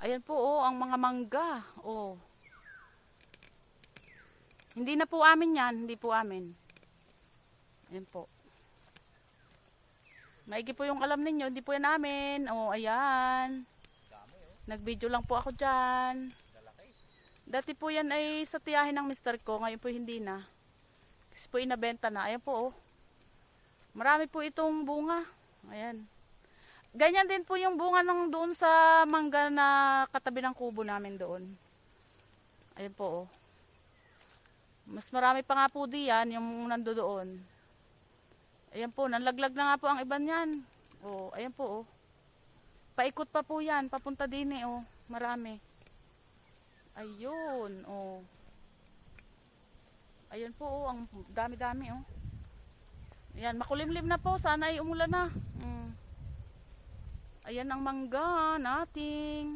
Ayan po oh, ang mga mangga. Oh. Hindi na po amin yan, hindi po amin. Ayan po. Maigi po yung alam ninyo, hindi po yan namin. Oh, ayan. Nag-video lang po ako dyan. Dati po yan ay sa tiyahin ng mister ko, ngayon po hindi na. Kasi po inabenta na. Ayan po oh. Marami po itong bunga. Ayan. Ganyan din po yung bunga ng doon sa mangga na katabi ng kubo namin doon. Ayan po oh. Mas marami pa nga po diyan yung nandoon. Ayan po, nanlaglag na nga po ang iba niyan. Oh, ayan po oh. Paikot pa po yan, papunta din eh oh. Marami. Ayun oh. Ayan po oh, ang dami-dami oh. Ayan, makulimlim na po, sana ay umulan na. Ayan ang mangga nating